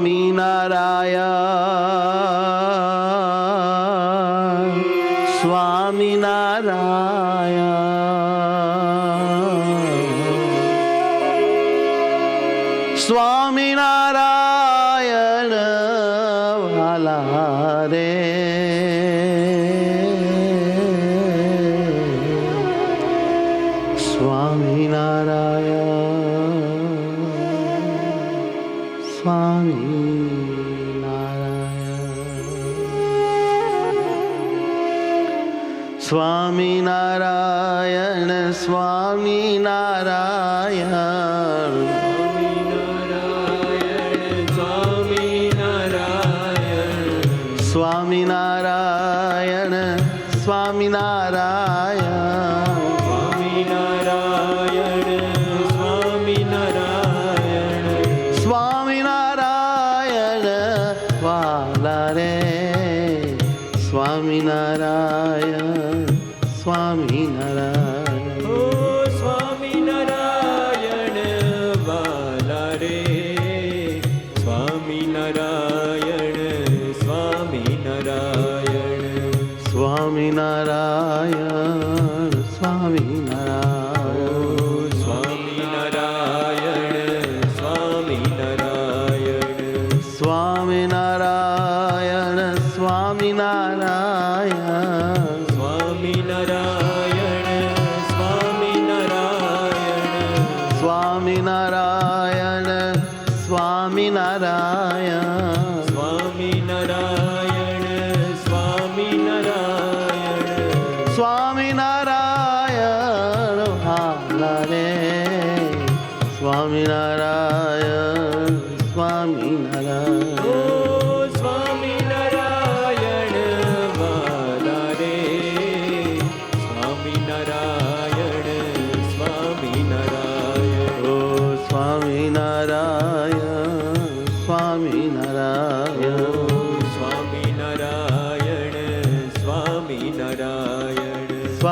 સ્વામિનારાયણ સ્વામિનારાયણ સ્વામિનારાયણ વાલા રે સ્વામિનારાયણ સ્વામિનારાયણ સ્વામિનારાયણ સ્વામિનારાયણ સ્વામિનારાયણ સ્વામિનારાયણ વાલા રે સ્વામિનારાયણ સ્વામિનારાયણ સ્વામિનારાયણ વાલા રે સ્વામિનારાયણ સ્વામિનારાયણ સ્વામિનારાયણ સ્વામિનારાયણ સ્વામિનારાયણ સ્વામિનારાયણ સ્વામિનારાયણ સ્વામિનારાયણ સ્વામિનારાયણ સ્વામિનારાયણ વાલા રે સ્વામિનારાયણ સ્વામિનારાયણ સ્વામિનારાયણ વાલા રે સ્વામિનારાયણ સ્વામિનારાયણ સ્વામિનારાયણ સ્વામિનારાયણ સ્વામિનારાયણ સ્વામિનારાયણ સ્વામિનારાયણ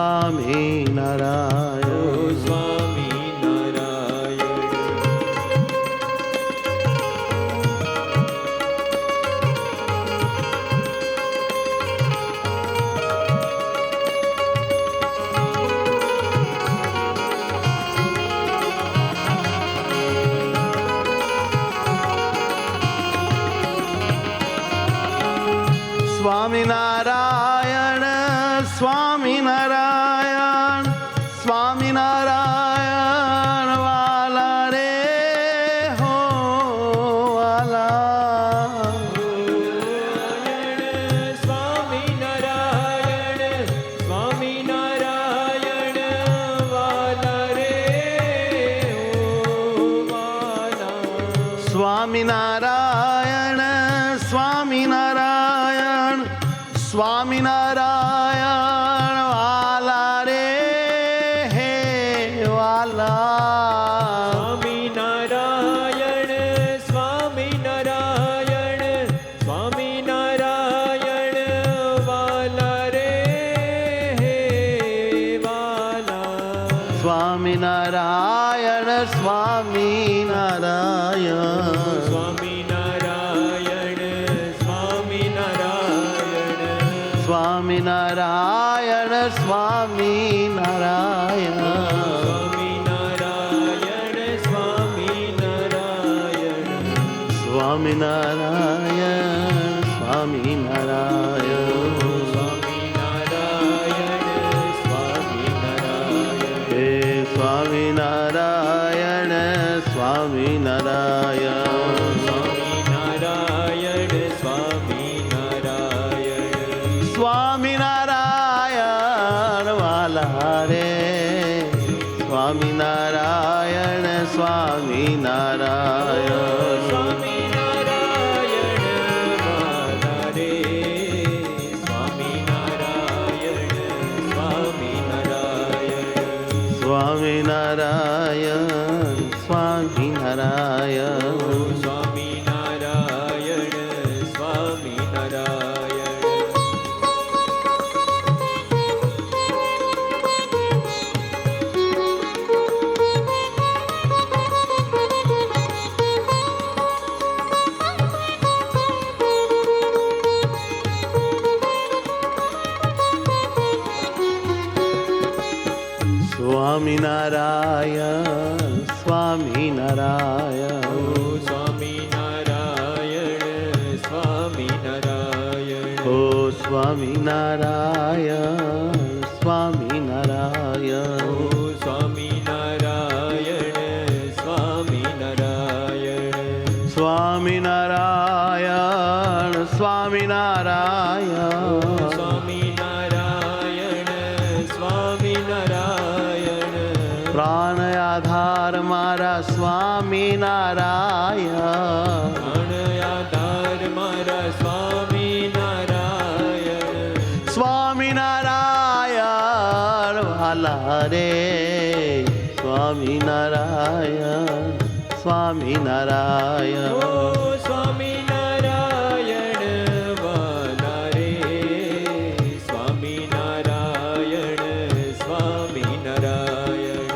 સ્વામિનારાયણ સ્વામિનારાયણ સ્વામિનારાયણ સ્વામિનારાયણ વાલા રે હો વાલા સ્વામિનારાયણ સ્વામિનારાયણ વાલા રે સ્વામિનારાયણ સ્વામિનારાયણ સ્વામિનારાયણ વાલા રે હે વાલા સ્વામિનારાયણ સ્વામિનારાયણ સ્વામિનારાયણ વાલા રે હે વાલા સ્વામિનારાયણ સ્વામિનારાયણ સ્વામિનારાયણ સ્વામિનારાયણ સ્વામિનારાયણ સ્વામિનારાયણ હે સ્વામિનારાયણ સ્વામિનારાયણ સ્વામિનારાયણ વાલા રે સ્વામિનારાયણ સ્વામિનારાયણ સ્વામિનારાયણ સ્વામિનારાયણ ઓ સ્વામિનારાયણ સ્વામિનારાયણ ઓ સ્વામિનારાયણ સ્વામિનારાયણ સ્વામિનારાયણ સ્વામિનારાયણ સ્વામિનારાયણ સ્વામિનારાયણ સ્વામિનારાયણ પ્રાણ આધાર મારા સ્વામિનારાયણ પ્રાણયાધાર મારા સ્વામિનારાયણ સ્વામિનારાયણ વાલા રે સ્વામિનારાયણ સ્વામિનારાયણ ઓ સ્વામિનારાયણ વાલા રે સ્વામિનારાયણ સ્વામિનારાયણ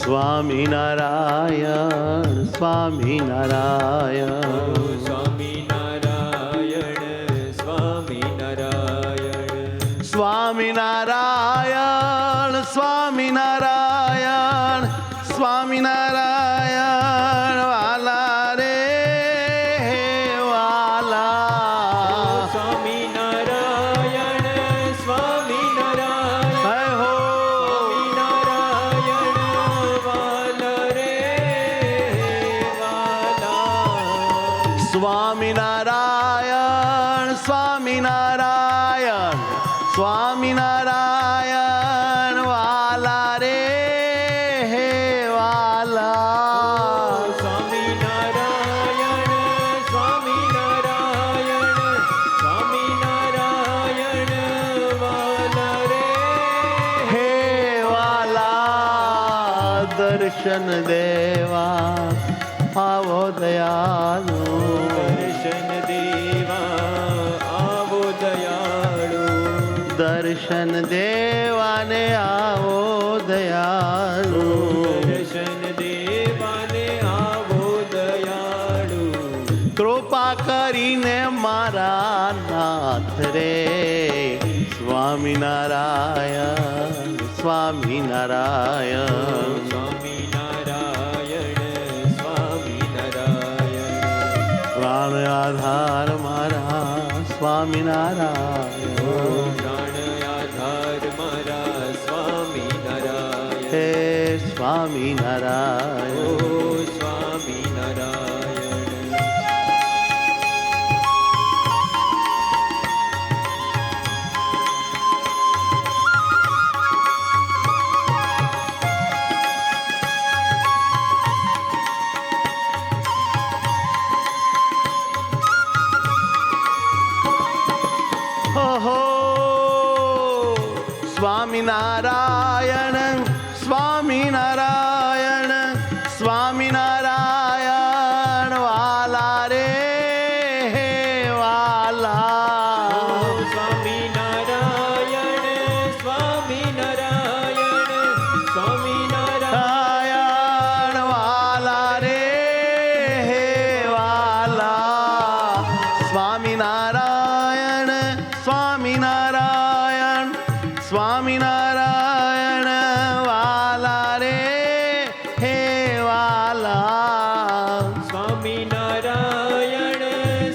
સ્વામિનારાયણ સ્વામિનારાયણ સ્વામિનારાયણ સ્વામિનારાયણ સ્વામિનારાયણ સ્વામિનારાયણ વાલા રે વાલા સ્વામિનારાયણ સ્વામિનારાયણ હે હો સ્વામિનારાયણ વાલા રે વાલા સ્વામિનારાયણ સ્વામિનારાયણ સ્વામિનારાયણ વાલા રે હે વાલા સ્વામિનારાયણ સ્વામિનારાયણ સ્વામિનારાયણ વાલા રે હે વાલા દર્શન દેવા આવો દયાળુ દર્શન દેવા આવો દયાળુ દર્શન દેવાને આવો દયાળુ દર્શન દેવાને આવો દયાળુ કૃપા કરીને મારા નાથ રે સ્વામિનારાયણ સ્વામિનારાયણ સ્વામિનારાયણ સ્વામિનારાયણ પ્રાણ આધાર મારા સ્વામિનારાયણ પ્રાણયાધાર મારા સ્વામિનારાયણ હે સ્વામિનારાયણ ઓ સ્વામિનારાયણ ઓહો સ્વામિનારાયણ સ્વામિનારાયણ સ્વામિનારાયણ વાલા રે હે વાલા સ્વામિનારાયણ સ્વામિનારાયણ સ્વામિનારાયણ નારાયણ વાલા રે હે વાલા સ્વામિનારાયણ સ્વામિનારાયણ સ્વામિનારાયણ વાલા રે હે વાલા સ્વામિનારાયણ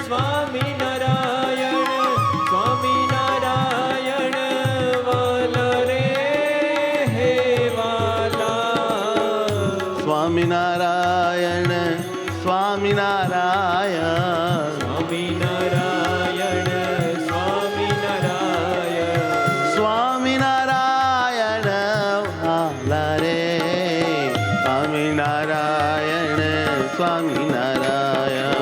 સ્વામિનારાયણ સ્વામિનારાયણ વાલા રે હે વાલા સ્વામિનારાયણ સ્વામિનારાયણ સ્વામિનારાયણ સ્વામિનારાયણ સ્વામિનારાયણ વાલા રે સ્વામિનારાયણ સ્વામિનારાયણ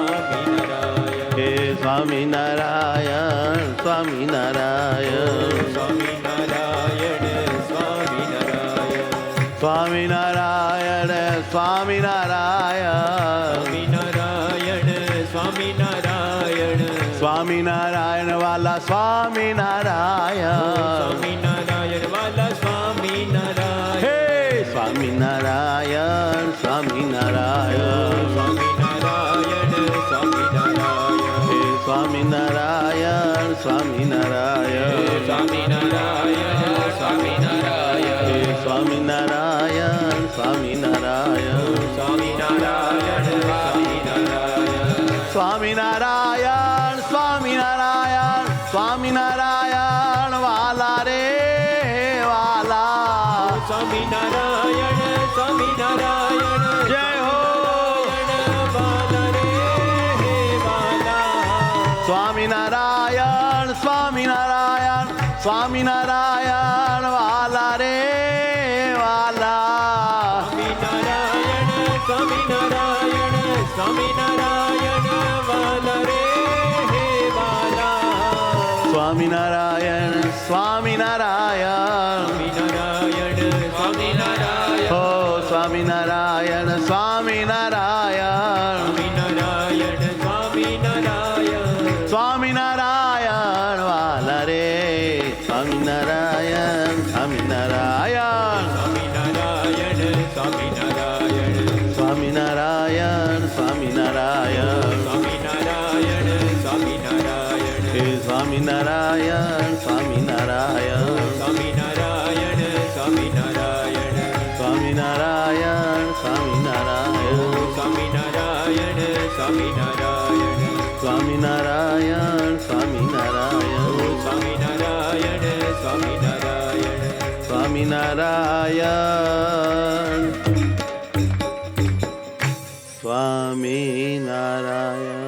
સ્વામિનારાયણ હે સ્વામિનારાયણ સ્વામિનારાયણ સ્વામિનારાયણ સ્વામિનારાયણ સ્વામિનારાયણ સ્વામિનારાયણ સ્વામિનારાયણ સ્વામિનારાયણ સ્વામિનારાયણ વાલા સ્વામિનારાયણ સ્વામિનારાયણ વાલા સ્વામિનારાયણ હે સ્વામિનારાયણ સ્વામિનારાયણ સ્વામિનારાયણ સ્વામિનારાયણ હે સ્વામિનારાયણ સ્વામિનારાયણ સ્વામિનારાયણ સ્વામિનારાયણ સ્વામિનારાયણ સ્વામિનારાયણ સ્વામિનારાયણ વાલા રે વાલા સ્વામિનારાયણ સ્વામિનારાયણ સ્વામિનારાયણ વાલા રે હે વાલા સ્વામિનારાયણ સ્વામિનારાયણ સ્વામિનારાયણ સ્વામિનારાયણ હો સ્વામિનારાયણ સ્વામિનારાયણ સ્વામિનારાયણ સ્વામિનારાયણ સ્વામિનારાયણ વાલા રે સ્વામિનારાયણ સ્વામિનારાયણ સ્વામિનારાયણ સ્વામિનારાયણ સ્વામિનારાયણ સ્વામિનારાયણ સ્વામિનારાયણ સ્વામિનારાયણ હે સ્વામિનારાયણ સ્વામિનારાયણ સ્વામિનારાયણ સ્વામિનારાયણ સ્વામિનારાયણ સ્વામિનારાયણ સ્વામિનારાયણ સ્વામિનારાયણ સ્વામિનારાયણ સ્વામિનારાયણ સ્વામિનારાયણ સ્વામિનારાયણ સ્વામિનારાયણ સ્વામિનારાયણ